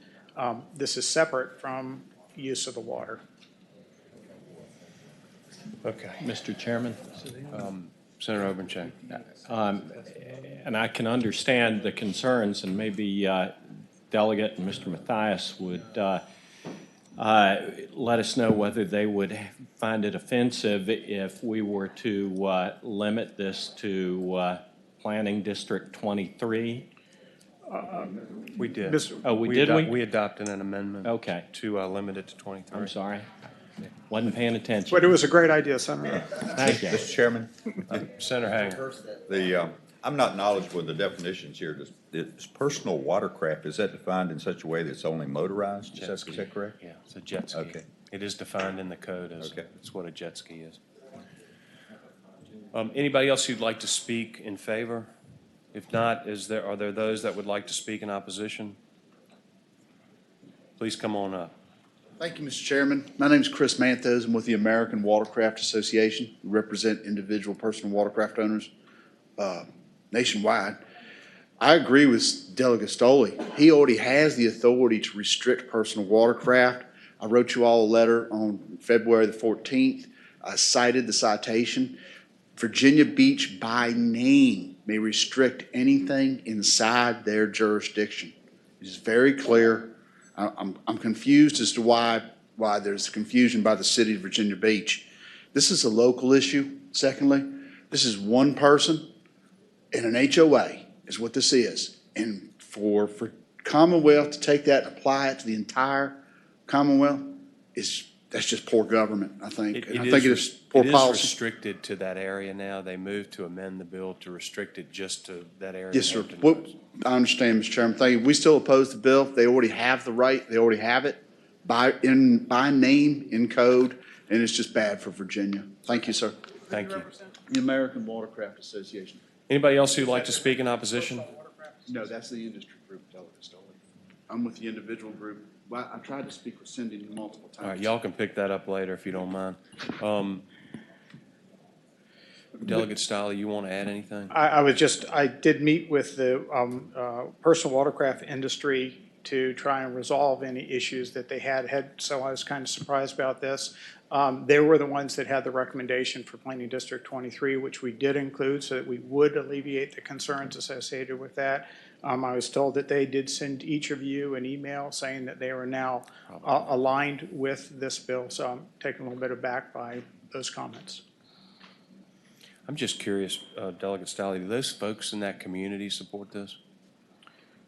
This is separate from use of the water. Okay. Mr. Chairman, Senator Obencheck. and I can understand the concerns, and maybe Delegate and Mr. Mathias would let us know whether they would find it offensive if we were to limit this to Planning District 23. We did. Oh, we did? We adopted an amendment. Okay. To limit it to 23. I'm sorry. Wasn't paying attention. But it was a great idea, Senator. Thank you. Mr. Chairman, Senator Hanger. I'm not knowledgeable of the definitions here. Is personal watercraft, is that defined in such a way that it's only motorized? Is that correct? Yeah, it's a jet ski. Okay. It is defined in the code as, Okay. it's what a jet ski is. Anybody else who'd like to speak in favor? If not, are there those that would like to speak in opposition? Please come on up. Thank you, Mr. Chairman. My name is Chris Manthos. I'm with the American Watercraft Association. We represent individual personal watercraft owners nationwide. I agree with Delegate Stolley. He already has the authority to restrict personal watercraft. I wrote you all a letter on February the 14th. I cited the citation. Virginia Beach by name may restrict anything inside their jurisdiction. It is very clear. I'm confused as to why there's confusion by the city of Virginia Beach. This is a local issue. Secondly, this is one person in an HOA is what this is. And for Commonwealth to take that and apply it to the entire Commonwealth that's just poor government, I think. I think it is poor policy. It is restricted to that area now. They moved to amend the bill to restrict it just to that area. Yes, sir. Well, I understand, Mr. Chairman. Thank you. We still oppose the bill. They already have the right. They already have it by name in code, and it's just bad for Virginia. Thank you, sir. Thank you. The American Watercraft Association. Anybody else who'd like to speak in opposition? No, that's the industry group, Delegate Stolley. I'm with the individual group. Well, I tried to speak with Cindy multiple times. All right, y'all can pick that up later if you don't mind. Delegate Stolley, you want to add anything? I did meet with the personal watercraft industry to try and resolve any issues that they had, so I was kind of surprised about this. They were the ones that had the recommendation for Planning District 23, which we did include so that we would alleviate the concerns associated with that. I was told that they did send each of you an email saying that they are now aligned with this bill, so I'm taken a little bit aback by those comments. I'm just curious, Delegate Stolley, do those folks in that community support this?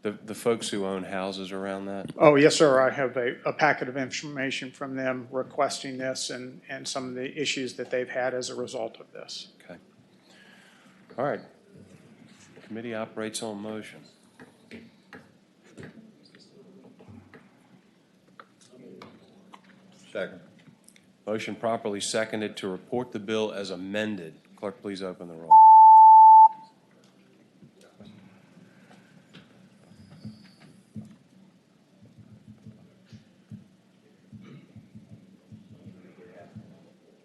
The folks who own houses around that? Oh, yes, sir. I have a packet of information from them requesting this and some of the issues that they've had as a result of this. Okay. All right. Committee operates on motion. Second. Motion properly seconded to report the bill as amended. Clerk, please open the roll.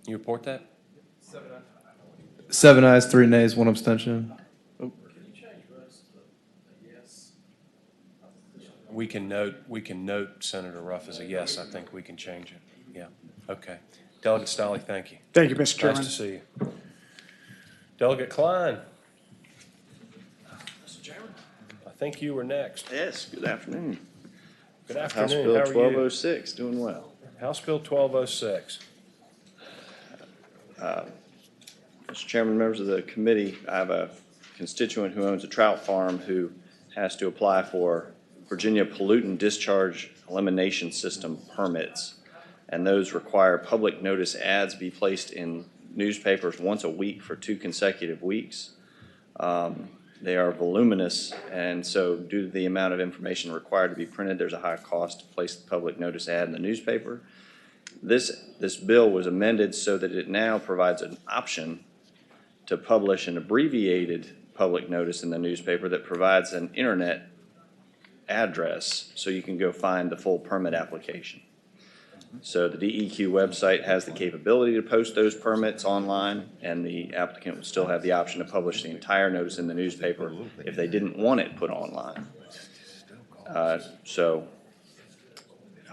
You report that? 7 ayes, 3 nays, 1 abstention. We can note Senator Ruff as a yes. I think we can change it. Yeah. Okay. Delegate Stolly, thank you. Thank you, Mr. Chairman. Nice to see you. Delegate Klein. Mr. Chairman. I think you were next. Yes, good afternoon. Good House afternoon. Bill How are you? 1206, doing well. House Bill 1206. Mr. Chairman, members of the committee, I have a constituent who owns a trout farm who has to apply for Virginia Pollutant Discharge Elimination System permits. And those require public notice ads be placed in newspapers once a week for 2 consecutive weeks. They are voluminous, and so due to the amount of information required to be printed, there's a high cost to place the public notice ad in the newspaper. This bill was amended so that it now provides an option to publish an abbreviated public notice in the newspaper that provides an internet address so you can go find the full permit application. So the DEQ website has the capability to post those permits online, and the applicant would still have the option to publish the entire notice in the newspaper if they didn't want it put online. So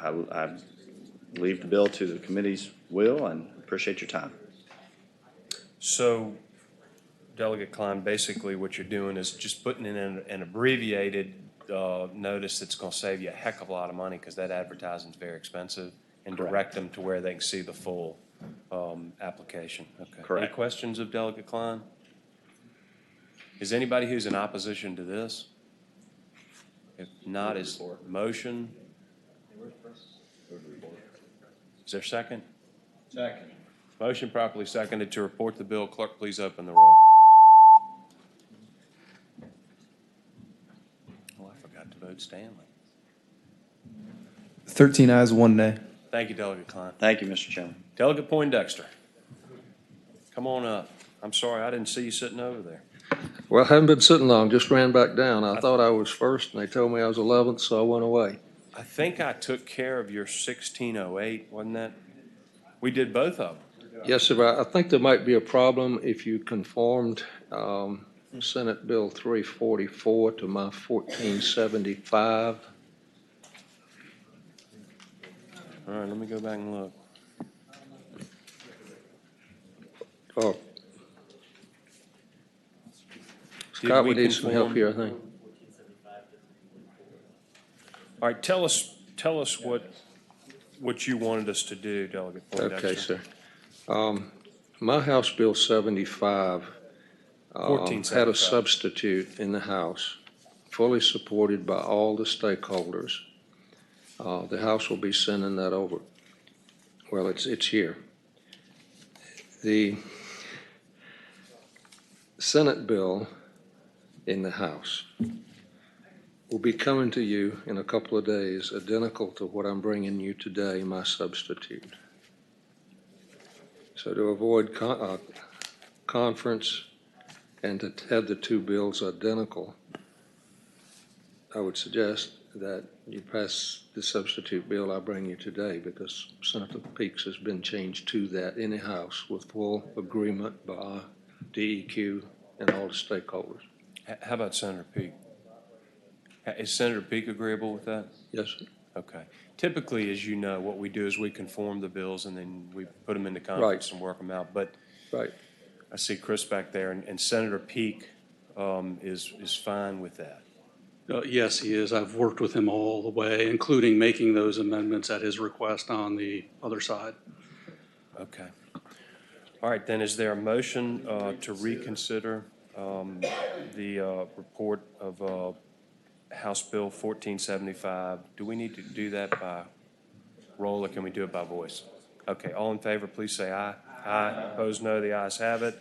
I leave the bill to the committee's will and appreciate your time. So, Delegate Klein, basically what you're doing is just putting in an abbreviated notice that's going to save you a heck of a lot of money because that advertising is very expensive, and direct them to where they can see the full application. Okay. Correct. Any questions of Delegate Klein? Is anybody who's in opposition to this? If not, is motion? Is there a second? Second. Motion properly seconded to report the bill. Clerk, please open the roll. Oh, I forgot to vote Stanley. 13 ayes, 1 nay. Thank you, Delegate Klein. Thank you, Mr. Chairman. Delegate Poindexter, come on up. I'm sorry, I didn't see you sitting over there. Well, I haven't been sitting long, just ran back down. I thought I was first, and they told me I was 11th, so I went away. I think I took care of your 1608, wasn't that? We did both of them. Yes, sir. I think there might be a problem if you conformed Senate Bill 344 to my 1475. All right, let me go back and look. Oh. Scott, we need some help here, I think. All right, tell us what you wanted us to do, Delegate Poindexter. Okay, sir. My House Bill 75 had a substitute in the House, fully supported by all the stakeholders. The House will be sending that over. Well, it's here. The Senate bill in the House will be coming to you in a couple of days, identical to what I'm bringing you today, my substitute. So to avoid conference and to have the 2 bills identical, I would suggest that you pass the substitute bill I bring you today, because Senator Peaks has been changed to that in the House with full agreement by DEQ and all the stakeholders. How about Senator Peake? Is Senator Peake agreeable with that? Yes, sir. Okay. Typically, as you know, what we do is we conform the bills and then we put them into conference and work them out. But I see Chris back there, and Senator Peake is fine with that. Yes, he is. I've worked with him all the way, including making those amendments at his request on the other side. Okay. All right, then is there a motion to reconsider the report of House Bill 1475? Do we need to do that by roll, or can we do it by voice? Okay, all in favor, please say aye. Aye. Opposed, no. The ayes have it.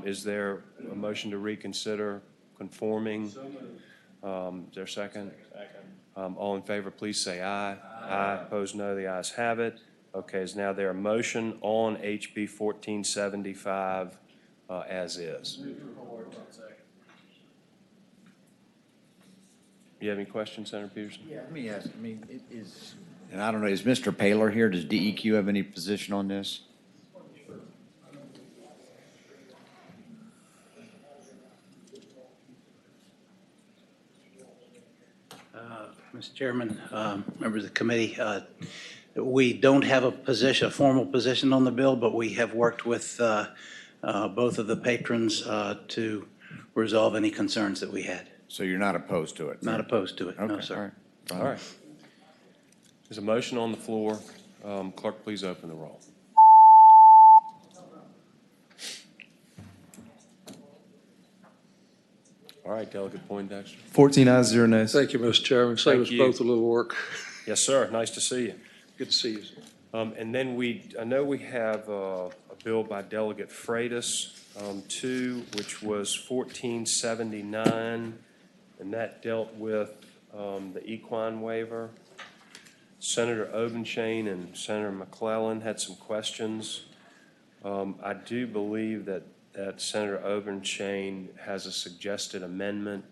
Is there a motion to reconsider conforming? Is there a second? Second. All in favor, please say aye. Aye. Opposed, no. The ayes have it. Okay, is now there a motion on HB 1475 as is? You have any questions, Senator Peterson? Yeah, let me ask, and I don't know, is Mr. Paler here? Does DEQ have any position on this? Mr. Chairman, members of the committee, we don't have a position, a formal position on the bill, but we have worked with both of the patrons to resolve any concerns that we had. So you're not opposed to it? Not opposed to it, no, Okay, sir. All right. There's a motion on the floor. Clerk, please open the roll. All right, Delegate Poindexter. 14 ayes, 0 nays. Thank you, Mr. Chairman. Save us both a little work. Yes, sir. Nice to see you. Good to see you. And then I know we have a bill by Delegate Freitas, too, which was 1479, and that dealt with the equine waiver. Senator Obenshain and Senator McClellan had some questions. I do believe that Senator Obenshain has a suggested amendment.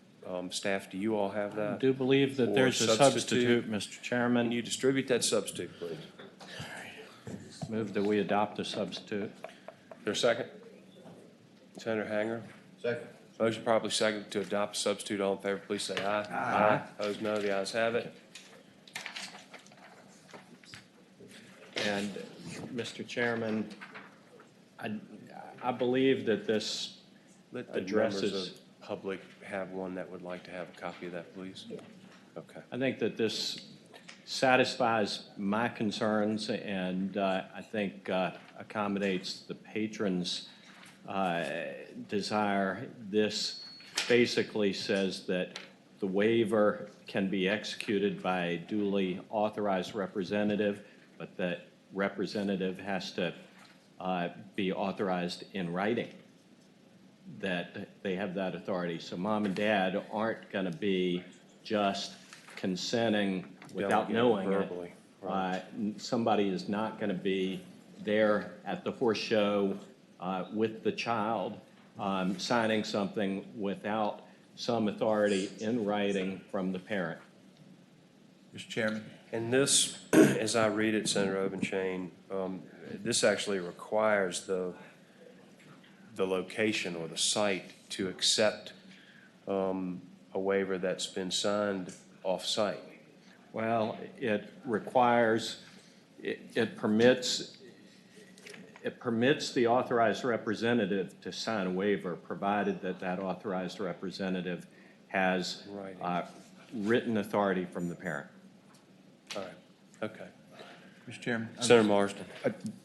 Staff, do you all have that? I do believe that there's a substitute, Mr. Chairman. Can you distribute that substitute, please? Move that we adopt the substitute. Is there a second? Senator Hanger? Second. Motion properly seconded to adopt the substitute. All in favor, please say aye. Aye. Opposed, no. The ayes have it. And, Mr. Chairman, I believe that this Let the members addresses. of public have one that would like to have a copy of that, please. Okay. I think that this satisfies my concerns and I think accommodates the patrons' desire. This basically says that the waiver can be executed by a duly authorized representative, but that representative has to be authorized in writing, that they have that authority. So mom and dad aren't going to be just consenting without knowing verbally. it. Somebody is not going to be there at the horse show with the child signing something without some authority in writing from the parent. Mr. Chairman? And this, as I read it, Senator Obenshain, this actually requires the location or the site to accept a waiver that's been signed off-site. Well, it requires, it permits the authorized representative to sign a waiver, provided that that authorized representative has written authority from the parent. All right. Okay. Mr. Chairman? Senator Marsden.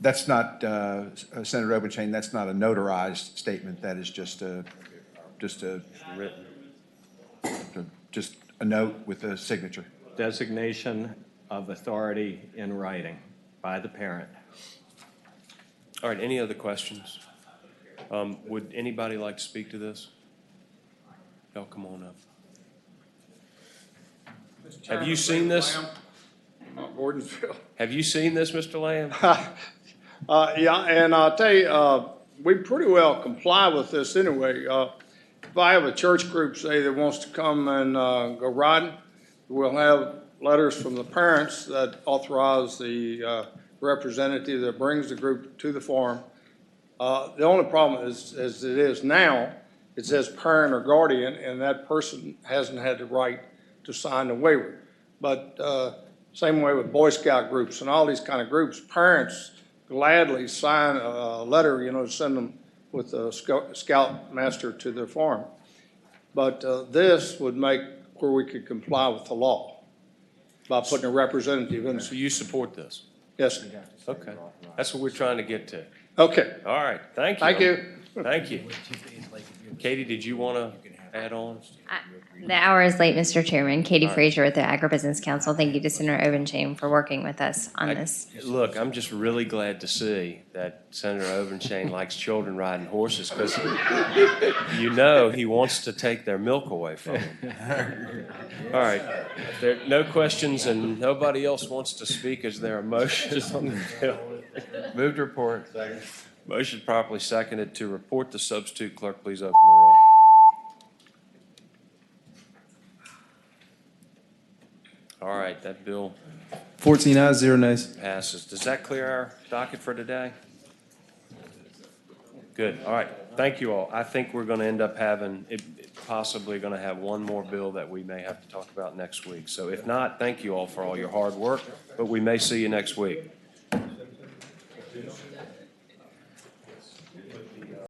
That's not, Senator Obenshain, that's not a notarized statement. That is just a written, just a note with a signature. Designation of authority in writing by the parent. All right, any other questions? Would anybody like to speak to this? Y'all come on up. Have you seen this? Gordonsville. Have you seen this, Mr. Lamb? Yeah, and I'll tell you, we pretty well comply with this anyway. If I have a church group, say, that wants to come and go riding, we'll have letters from the parents that authorize the representative that brings the group to the farm. The only problem is, as it is now, it says parent or guardian, and that person hasn't had the right to sign the waiver. But same way with Boy Scout groups and all these kind of groups, parents gladly sign a letter, to send them with a scout master to their farm. But this would make where we could comply with the law by putting a representative in there. So you support this? Yes. Okay. That's what we're trying to get to. Okay. All right. Thank you. Thank you. Thank you. Katie, did you want to add-ons? The hour is late, Mr. Chairman. Katie All right. Frazier with the Agribusiness Council. Thank you to Senator Ovenchain for working with us on this. Look, I'm just really glad to see that Senator Ovenchain likes children riding horses because you know he wants to take their milk away from them. All right, if there are no questions and nobody else wants to speak, is there a motion on the bill? Move to report. Motion properly seconded to report. The substitute clerk, please open the roll. All right, that bill 14 ayes, 0 nays. passes. Does that clear our docket for today? Good. All right. Thank you all. I think we're going to end up having, possibly going to have one more bill that we may have to talk about next week. So if not, thank you all for all your hard work, but we may see you next week.